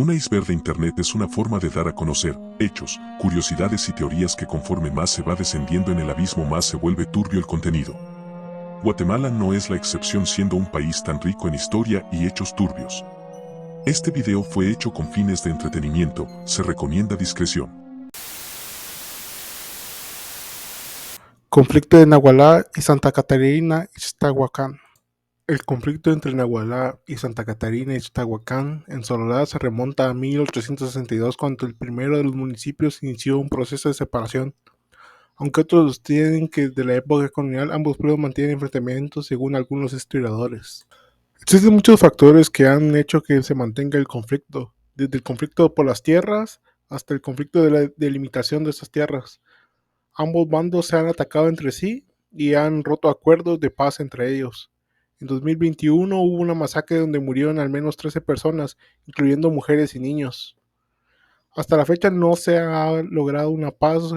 Un iceberg de Internet es una forma de dar a conocer hechos, curiosidades y teorías que conforme más se va descendiendo en el abismo más se vuelve turbio el contenido. Guatemala no es la excepción siendo un país tan rico en historia y hechos turbios. Este video fue hecho con fines de entretenimiento, se recomienda discreción. Conflicto de Nagualá y Santa Catarina Ixtahuacán. El conflicto entre Nagualá y Santa Catarina Ixtahuacán en Sololá se remonta a 1862 cuando el primero de los municipios inició un proceso de separación. Aunque otros sostienen que desde la época colonial ambos pueblos mantienen enfrentamientos según algunos historiadores. Existen muchos factores que han hecho que se mantenga el conflicto, desde el conflicto por las tierras hasta el conflicto de la delimitación de esas tierras. Ambos bandos se han atacado entre sí y han roto acuerdos de paz entre ellos. En 2021 hubo una masacre donde murieron al menos 13 personas, incluyendo mujeres y niños. Hasta la fecha no se ha logrado una paz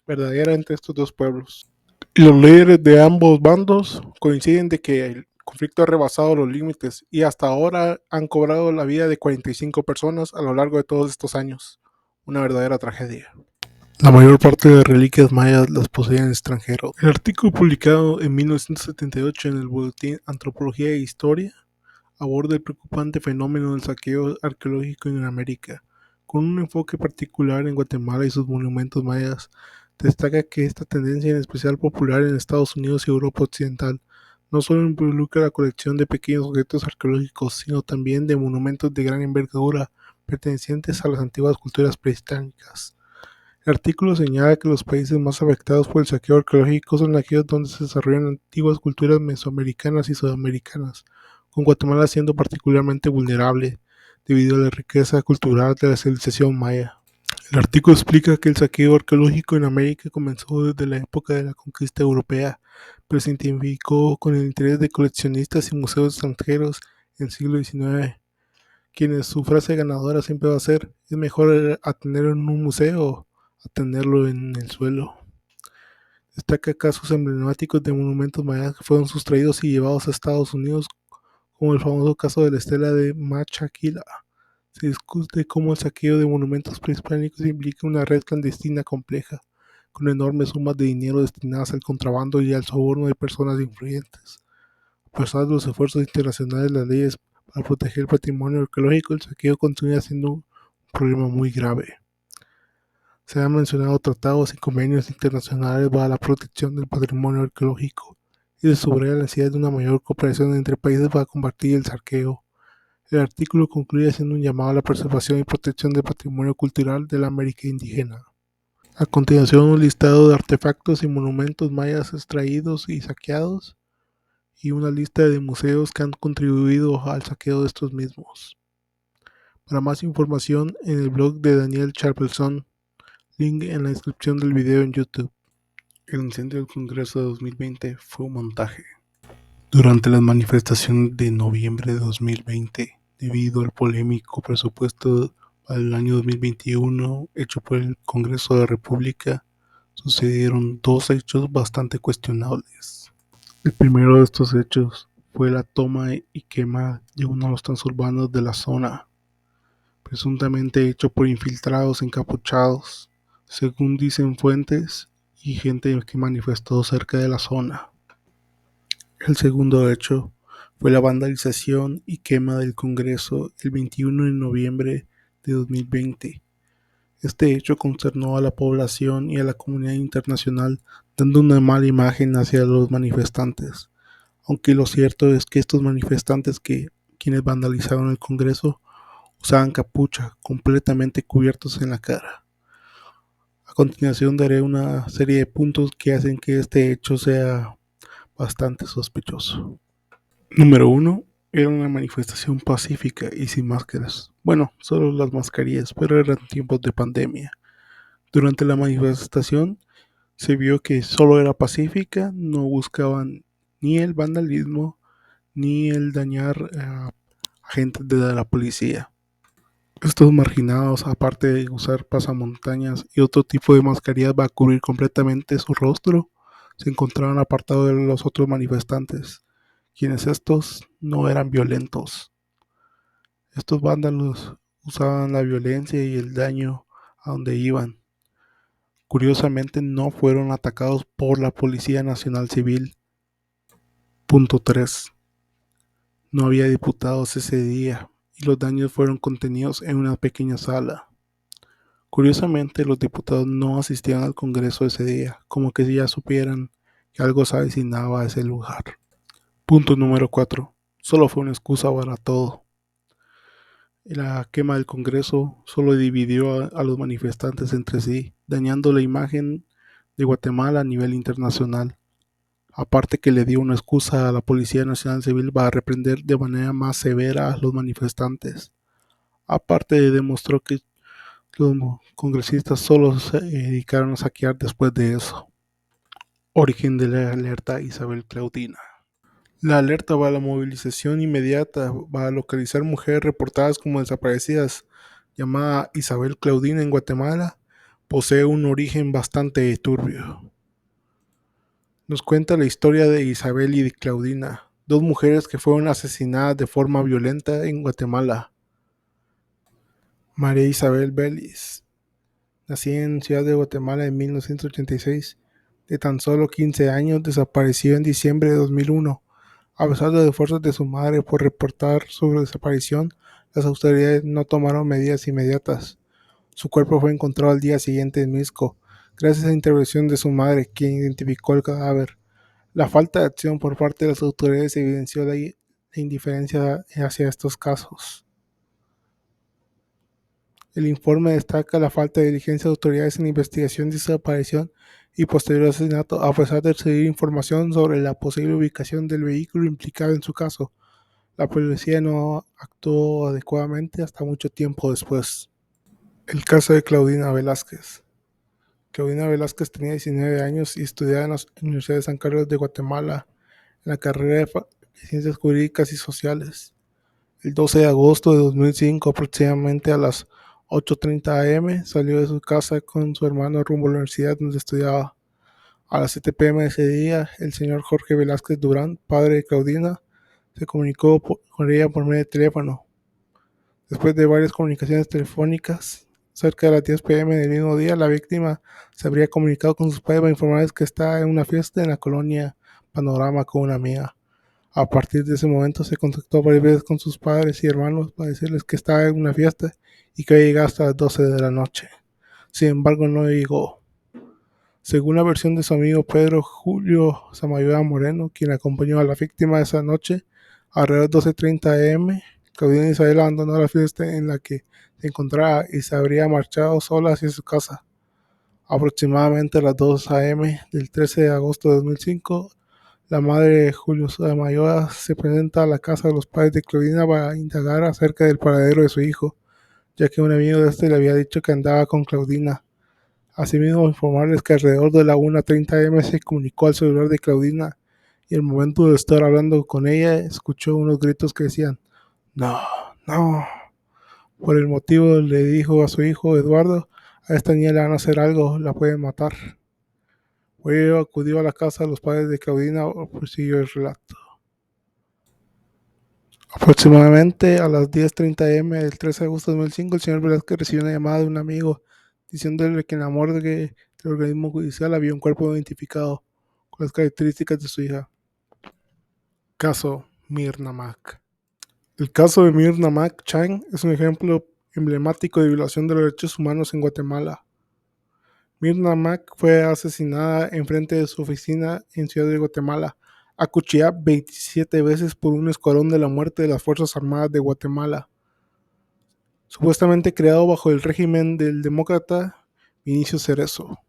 verdadera entre estos dos pueblos. Y los líderes de ambos bandos coinciden de que el conflicto ha rebasado los límites y hasta ahora han cobrado la vida de 45 personas a lo largo de todos estos años. Una verdadera tragedia. La mayor parte de reliquias mayas las poseen extranjeros. El artículo publicado en 1978 en el Boletín Antropología e Historia aborda el preocupante fenómeno del saqueo arqueológico en América, con un enfoque particular en Guatemala y sus monumentos mayas. Destaca que esta tendencia, en especial popular en Estados Unidos y Europa Occidental, no solo involucra la colección de pequeños objetos arqueológicos, sino también de monumentos de gran envergadura pertenecientes a las antiguas culturas prehispánicas. El artículo señala que los países más afectados por el saqueo arqueológico son aquellos donde se desarrollan antiguas culturas mesoamericanas y sudamericanas, con Guatemala siendo particularmente vulnerable debido a la riqueza cultural de la civilización maya. El artículo explica que el saqueo arqueológico en América comenzó desde la época de la conquista europea, pero se intensificó con el interés de coleccionistas y museos extranjeros en el siglo XIX, quienes su frase ganadora siempre va a ser: es mejor tenerlo en un museo a tenerlo en el suelo. Destaca casos emblemáticos de monumentos mayas que fueron sustraídos y llevados a Estados Unidos, como el famoso caso de la estela de Machaquila. Se discute cómo el saqueo de monumentos prehispánicos implica una red clandestina compleja, con enormes sumas de dinero destinadas al contrabando y al soborno de personas influyentes. A pesar de los esfuerzos internacionales, las leyes para proteger el patrimonio arqueológico, el saqueo continúa siendo un problema muy grave. Se han mencionado tratados y convenios internacionales para la protección del patrimonio arqueológico y se subraya la necesidad de una mayor cooperación entre países para combatir el saqueo. El artículo concluye haciendo un llamado a la preservación y protección del patrimonio cultural de la América indígena. A continuación, un listado de artefactos y monumentos mayas extraídos y saqueados y una lista de museos que han contribuido al saqueo de estos mismos. Para más información, en el blog de Daniel Chapelson, link en la descripción del video en YouTube. El incendio del Congreso de 2020 fue un montaje. Durante las manifestaciones de noviembre de 2020, debido al polémico presupuesto para el año 2021 hecho por el Congreso de la República, sucedieron dos hechos bastante cuestionables. El primero de estos hechos fue la toma y quema de uno de los transurbanos de la zona, presuntamente hecho por infiltrados encapuchados, según dicen fuentes y gente que manifestó cerca de la zona. El segundo hecho fue la vandalización y quema del Congreso el 21 de noviembre de 2020. Este hecho consternó a la población y a la comunidad internacional, dando una mala imagen hacia los manifestantes. Aunque lo cierto es que estos manifestantes, quienes vandalizaron el Congreso, usaban capucha, completamente cubiertos en la cara. A continuación daré una serie de puntos que hacen que este hecho sea bastante sospechoso. Número 1. Era una manifestación pacífica y sin máscaras. Bueno, solo las mascarillas, pero eran tiempos de pandemia. Durante la manifestación se vio que solo era pacífica, no buscaban ni el vandalismo ni el dañar a agentes de la policía. Estos marginados, aparte de usar pasamontañas y otro tipo de mascarillas para cubrir completamente su rostro, se encontraban apartados de los otros manifestantes, quienes estos no eran violentos. Estos vándalos usaban la violencia y el daño a donde iban. Curiosamente no fueron atacados por la Policía Nacional Civil. Punto 3. No había diputados ese día y los daños fueron contenidos en una pequeña sala. Curiosamente, los diputados no asistían al Congreso ese día, como que ya supieran que algo se avecinaba a ese lugar. Punto número 4. Solo fue una excusa para todo. La quema del Congreso solo dividió a los manifestantes entre sí, dañando la imagen de Guatemala a nivel internacional. Aparte que le dio una excusa a la Policía Nacional Civil para reprender de manera más severa a los manifestantes. Aparte demostró que los congresistas solo se dedicaron a saquear después de eso. Origen de la alerta Isabel Claudina. La alerta va a la movilización inmediata, va a localizar mujeres reportadas como desaparecidas, llamada Isabel Claudina en Guatemala, posee un origen bastante turbio. Nos cuenta la historia de Isabel y de Claudina, dos mujeres que fueron asesinadas de forma violenta en Guatemala. María Isabel Vélez, nacida en Ciudad de Guatemala en 1986, de tan solo 15 años, desapareció en diciembre de 2001. A pesar de los esfuerzos de su madre por reportar su desaparición, las autoridades no tomaron medidas inmediatas. Su cuerpo fue encontrado al día siguiente en Misco, gracias a la intervención de su madre, quien identificó el cadáver. La falta de acción por parte de las autoridades evidenció la indiferencia hacia estos casos. El informe destaca la falta de diligencia de autoridades en la investigación de desaparición y posterior asesinato, a pesar de recibir información sobre la posible ubicación del vehículo implicado en su caso. La policía no actuó adecuadamente hasta mucho tiempo después. El caso de Claudina Velázquez. Claudina Velázquez tenía 19 años y estudiaba en la Universidad de San Carlos de Guatemala en la carrera de Ciencias Jurídicas y Sociales. El 12 de agosto de 2005, aproximadamente a las 8:30 am, salió de su casa con su hermano rumbo a la universidad donde estudiaba. A las 7 p.m. de ese día, el señor Jorge Velázquez Durán, padre de Claudina, se comunicó con ella por medio de teléfono. Después de varias comunicaciones telefónicas, cerca de las 10 p.m. del mismo día, la víctima se habría comunicado con sus padres para informarles que estaba en una fiesta en la colonia Panorama con una amiga. A partir de ese momento se contactó varias veces con sus padres y hermanos para decirles que estaba en una fiesta y que había llegado hasta las 12 de la noche. Sin embargo, no llegó. Según la versión de su amigo Pedro Julio Samayoa Moreno, quien acompañó a la víctima esa noche, alrededor de 12:30 am, Claudina Isabel abandonó la fiesta en la que se encontraba y se habría marchado sola hacia su casa. Aproximadamente a las 2 am del 13 de agosto de 2005, la madre de Julio Samayoa se presenta a la casa de los padres de Claudina para indagar acerca del paradero de su hijo, ya que un amigo de este le había dicho que andaba con Claudina. Asimismo, informarles que alrededor de la 1:30 am se comunicó al celular de Claudina y al momento de estar hablando con ella escuchó unos gritos que decían «No, no». Por el motivo le dijo a su hijo Eduardo: «A esta niña le van a hacer algo, la pueden matar». Luego acudió a la casa de los padres de Claudina, prosiguió el relato. Aproximadamente a las 10:30 am del 13 de agosto de 2005, el señor Velázquez recibió una llamada de un amigo diciéndole que en la morgue del organismo judicial había un cuerpo identificado con las características de su hija. Caso Mirna Mac. El caso de Mirna Mac Chang es un ejemplo emblemático de violación de los derechos humanos en Guatemala. Mirna Mac fue asesinada enfrente de su oficina en Ciudad de Guatemala, acuchillada 27 veces por un escuadrón de la muerte de las Fuerzas Armadas de Guatemala, supuestamente creado bajo el régimen del demócrata Vinicio Cerezo.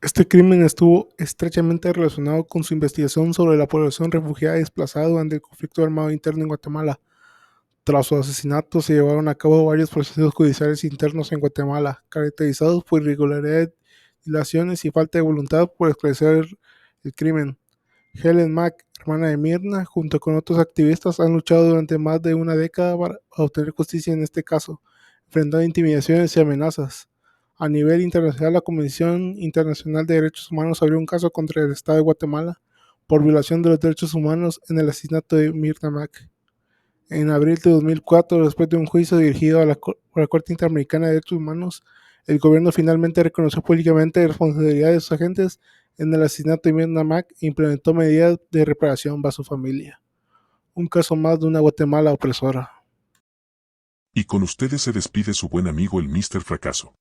Este crimen estuvo estrechamente relacionado con su investigación sobre la población refugiada y desplazada durante el conflicto armado interno en Guatemala. Tras su asesinato se llevaron a cabo varios procesos judiciales internos en Guatemala, caracterizados por irregularidades, dilaciones y falta de voluntad por esclarecer el crimen. Helen Mac, hermana de Mirna, junto con otros activistas, han luchado durante más de una década para obtener justicia en este caso, enfrentando intimidaciones y amenazas. A nivel internacional, la Comisión Internacional de Derechos Humanos abrió un caso contra el Estado de Guatemala por violación de los derechos humanos en el asesinato de Mirna Mac. En abril de 2004, después de un juicio dirigido por la Corte Interamericana de Derechos Humanos, el gobierno finalmente reconoció públicamente la responsabilidad de sus agentes en el asesinato de Mirna Mack e implementó medidas de reparación para su familia. Un caso más de una Guatemala opresora. Y con ustedes se despide su buen amigo el Mr. Fracaso.